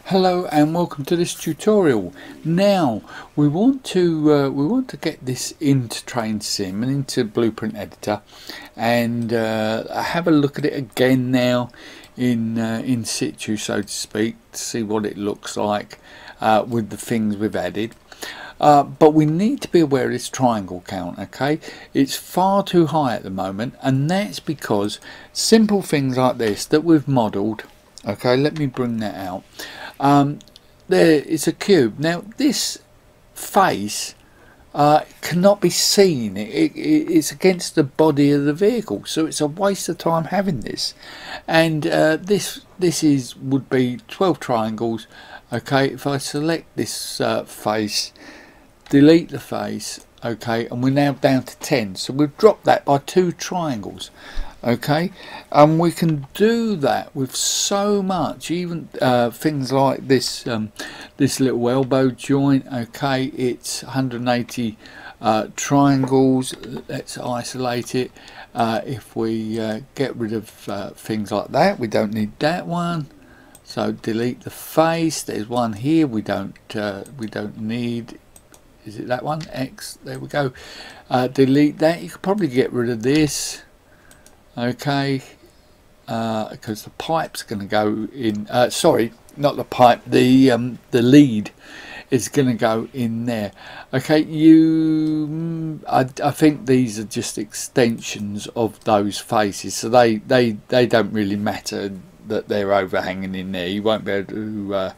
Hello and welcome to this tutorial. Now we want to get this into Train Sim and into Blueprint Editor, and have a look at it again now in situ, so to speak, to see what it looks like with the things we've added. But we need to be aware of this triangle count. Okay, it's far too high at the moment, and that's because simple things like this that we've modelled. Okay, let me bring that out. There is a cube. Now this face cannot be seen. It's against the body of the vehicle, so it's a waste of time having this. And this would be 12 triangles. Okay, if I select this face, delete the face, okay, and we're now down to 10, so we've dropped that by 2 triangles. Okay, and we can do that with so much, even things like this this little elbow joint. Okay, it's 180 triangles. Let's isolate it. If we get rid of things like that, we don't need that one, so delete the face. There's one here we don't need. Is it that one? X, there we go. Delete that. You could probably get rid of this. Okay, because the pipe's going to go in. Sorry, not the pipe. The lead is going to go in there. Okay, I think these are just extensions of those faces, so they don't really matter that they're overhanging in there. You won't be able to,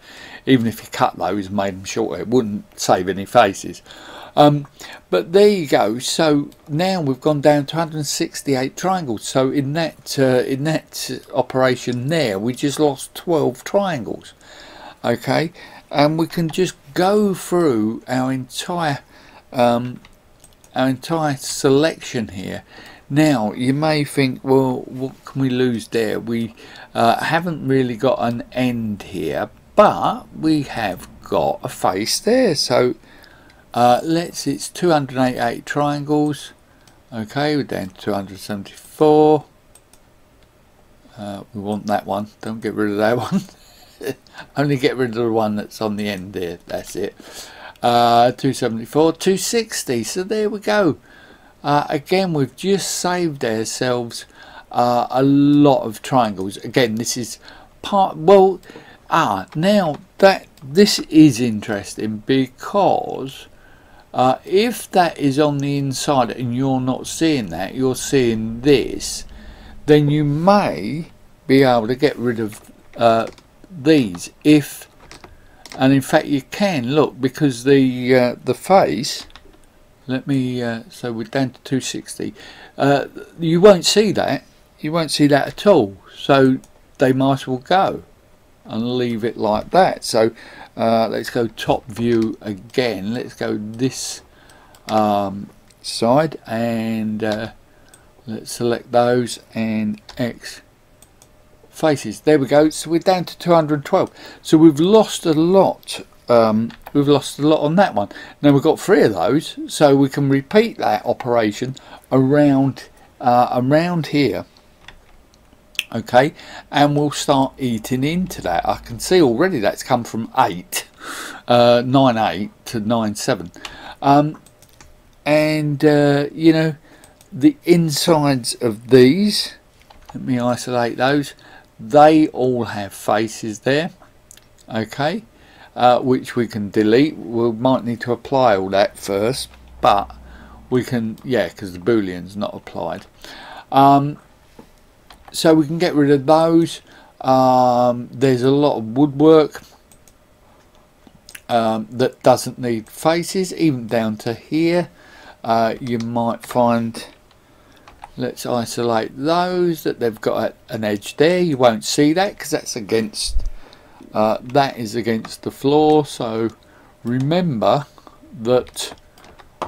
even if you cut those and made them shorter, it wouldn't save any faces. But there you go. So now we've gone down to 168 triangles. So in that operation there, we just lost 12 triangles. Okay, and we can just go through our entire selection here. Now you may think, well, what can we lose there? We haven't really got an end here, but we have got a face there. So it's 288 triangles. Okay, we're down to 274. We want that one. Don't get rid of that one. Only get rid of the one that's on the end there. That's it. 274, 260. So there we go. Again, we've just saved ourselves a lot of triangles. Again, this is part. Well, now that this is interesting, because if that is on the inside and you're not seeing that, you're seeing this, then you may be able to get rid of these. And in fact you can, look, because the face, let me so we're down to 260. You won't see that. You won't see that at all. So they might as well go and leave it like that. So let's go top view again. Let's go this side, and let's select those and X faces. There we go. So we're down to 212. So we've lost a lot. We've lost a lot on that one. Now we've got 3 of those, so we can repeat that operation around here. Okay, and we'll start eating into that. I can see already that's come from 98 to 97, and you know, the insides of these, let me isolate those. They all have faces there. Okay, which we can delete. We might need to apply all that first, but we can, yeah, because the boolean's not applied. So we can get rid of those. There's a lot of woodwork that doesn't need faces, even down to here. You might find, let's isolate those, that they've got an edge there. You won't see that because that's against, that is against the floor. So remember that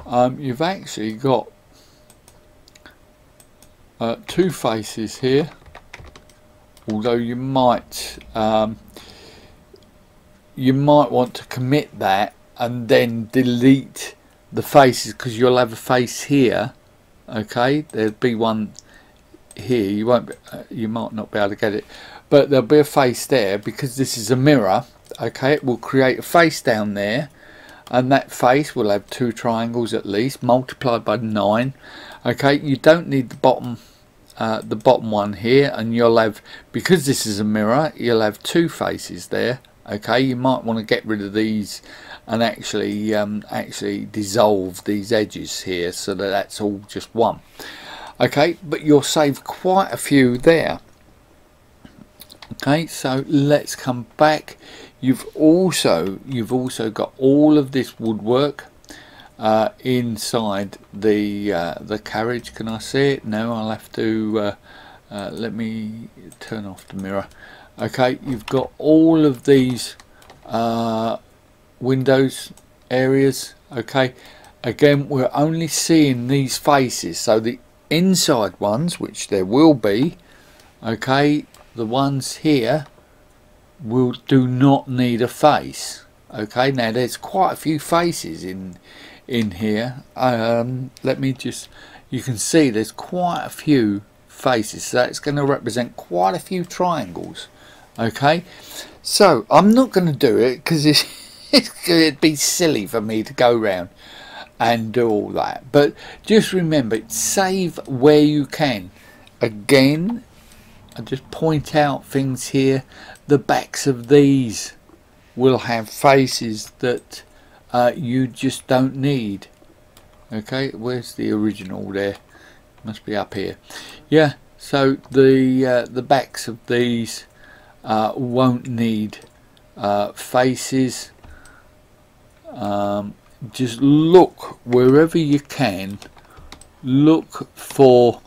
you've actually got 2 faces here, although you might want to commit that and then delete the faces, because you'll have a face here. Okay, there'll be one here. You won't you might not be able to get it, but there'll be a face there because this is a mirror. okay, it will create a face down there, and that face will have 2 triangles at least, multiplied by 9. Okay, you don't need the bottom one here, and you'll have, because this is a mirror, you'll have 2 faces there. Okay, you might want to get rid of these and actually dissolve these edges here so that that's all just one. Okay, but you'll save quite a few there. Okay, so let's come back. You've also got all of this woodwork inside the carriage. Can I see it? No, I'll have to let me turn off the mirror. Okay, you've got all of these windows areas. Okay, again, we're only seeing these faces, so the inside ones, which there will be, okay, the ones here do not need a face. Okay, now there's quite a few faces in here. Let me just, you can see there's quite a few faces, so that's going to represent quite a few triangles. Okay, so I'm not going to do it because it'd be silly for me to go around and do all that, but just remember, save where you can. Again, I just point out things here. The backs of these will have faces that you just don't need. Okay, where's the original there? Must be up here. Yeah, so the backs of these won't need faces. Just look wherever you can, look for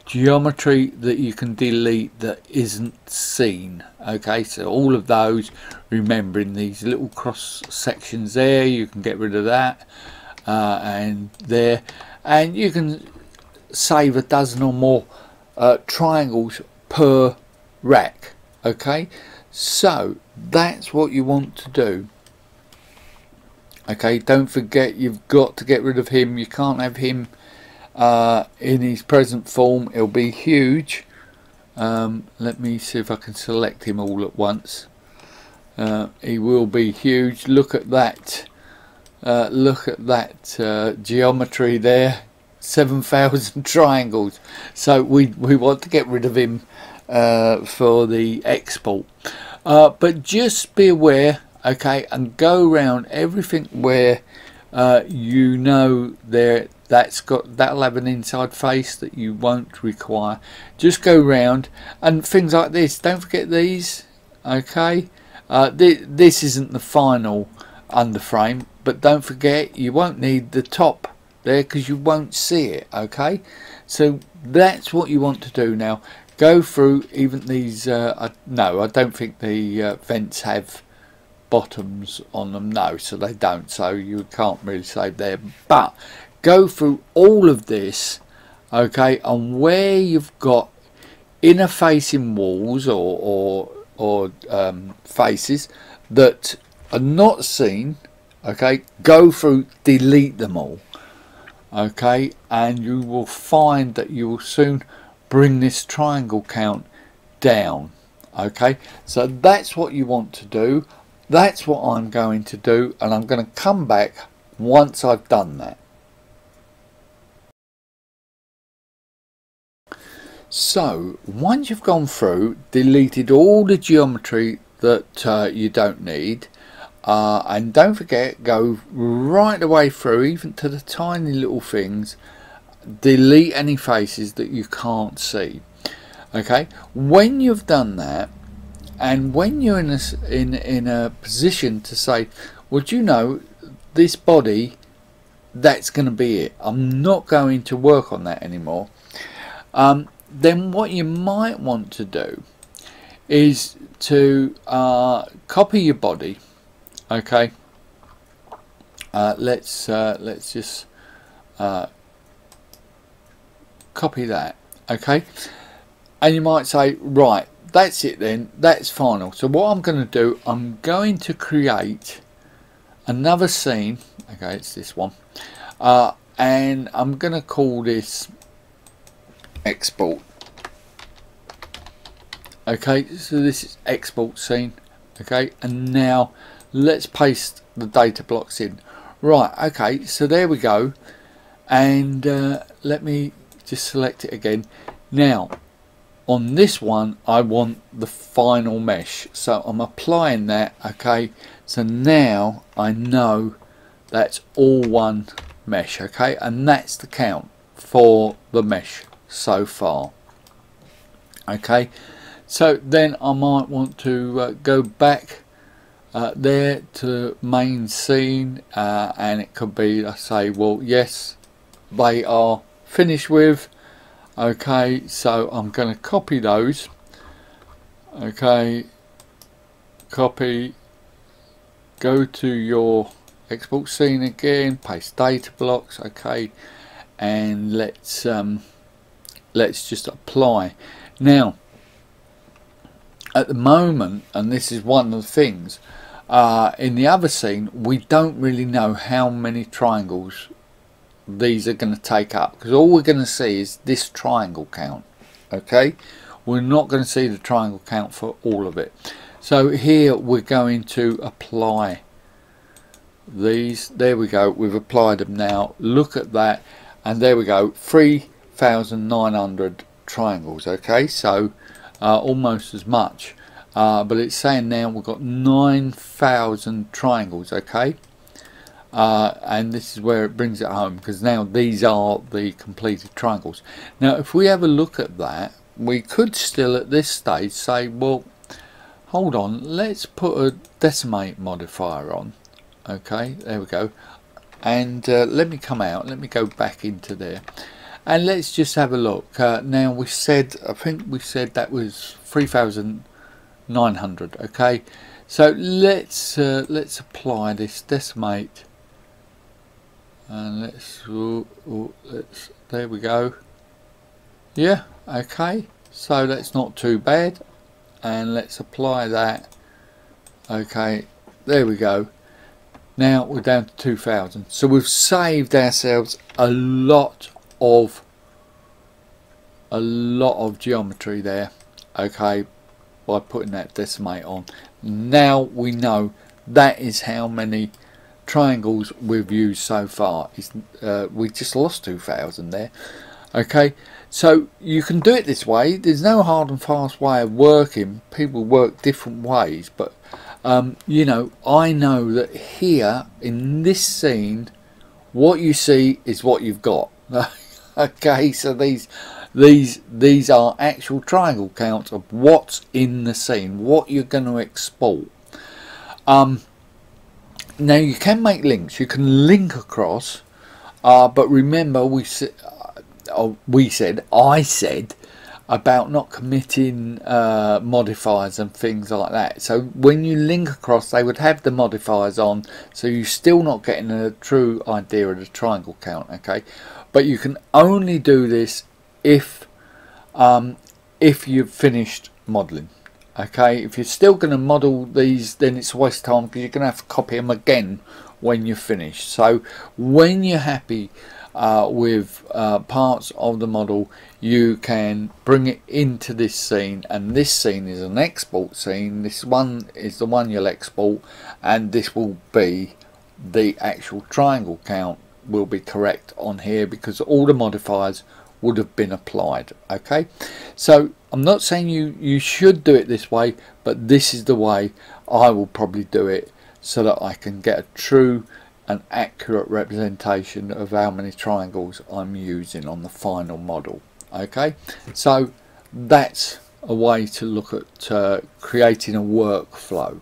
geometry that you can delete that isn't seen. Okay, so all of those, remembering these little cross sections there, you can get rid of that, and there, and you can save a dozen or more triangles per rack. Okay, so that's what you want to do. Okay, don't forget, you've got to get rid of him. You can't have him in his present form. It'll be huge. Let me see if I can select him all at once. He will be huge. Look at that. Look at that geometry there. 7,000 triangles. So we want to get rid of him for the export. But just be aware. Okay, and go around everything where you know that'll have an inside face that you won't require. Just go round, and things like this, don't forget these. Okay, this isn't the final underframe, but don't forget you won't need the top there because you won't see it. Okay, so that's what you want to do now. Go through even these. No, I don't think the vents have bottoms on them. No, so they don't, so you can't really save there, but go through all of this. Okay, and where you've got inner facing walls or faces that are not seen, okay, go through, delete them all. Okay, and you will find that you will soon bring this triangle count down. Okay, so that's what you want to do. That's what I'm going to do, and I'm going to come back once I've done that. So once you've gone through, deleted all the geometry that you don't need, and don't forget, go right the way through, even to the tiny little things, delete any faces that you can't see. Okay, when you've done that, and when you're in a position to say, well, do you know, this body, that's going to be it, I'm not going to work on that anymore, then what you might want to do is to copy your body. Okay, let's just copy that. Okay, and you might say, right, that's it then, that's final. So what I'm going to do, I'm going to create another scene. Okay, it's this one, and I'm going to call this export. Okay, so this is export scene, Okay, and now let's paste the data blocks in. Right, okay, so there we go, and let me just select it again. Now on this one I want the final mesh, so I'm applying that. Okay, so now I know that's all one mesh. Okay, and that's the count for the mesh so far. Okay, so then I might want to go back there to main scene, and it could be, I say, well, yes, they are finished with. Okay, so I'm going to copy those. Okay, copy, go to your export scene again, paste data blocks. Okay, and let's just apply. Now at the moment, and this is one of the things, in the other scene we don't really know how many triangles these are going to take up, because all we're going to see is this triangle count. Okay, we're not going to see the triangle count for all of it. So here we're going to apply these. There we go, we've applied them. Now look at that, and there we go, 3,900 triangles. Okay, so almost as much, but it's saying now we've got 9,000 triangles. Okay, and this is where it brings it home, because now these are the completed triangles. Now if we have a look at that, we could still at this stage say, well, hold on, let's put a decimate modifier on. Okay, there we go, and let me come out, let me go back into there, and let's just have a look. Now we said, I think we said that was 3,900. Okay, so let's apply this decimate, and let's there we go. Yeah, okay, so that's not too bad, and let's apply that. Okay, there we go. Now we're down to 2,000, so we've saved ourselves a lot of geometry there. Okay, by putting that decimate on. Now we know that is how many triangles we've used so far. We just lost 2,000 there. Okay, so you can do it this way. There's no hard and fast way of working. People work different ways, but you know, I know that here in this scene what you see is what you've got. Okay, so these are actual triangle counts of what's in the scene, what you're going to export. Now you can make links, you can link across, but remember I said about not committing modifiers and things like that. So when you link across, they would have the modifiers on, so you're still not getting a true idea of the triangle count. Okay, but you can only do this if you've finished modeling. Okay, if you're still going to model these, then it's a waste of time, because you're going to have to copy them again when you're finished. So when you're happy with parts of the model, you can bring it into this scene, and this scene is an export scene. This one is the one you'll export, and this will be the actual triangle count will be correct on here, because all the modifiers would have been applied. Okay, so I'm not saying you should do it this way, but this is the way I will probably do it, so that I can get a true and accurate representation of how many triangles I'm using on the final model. Okay, so that's a way to look at creating a workflow.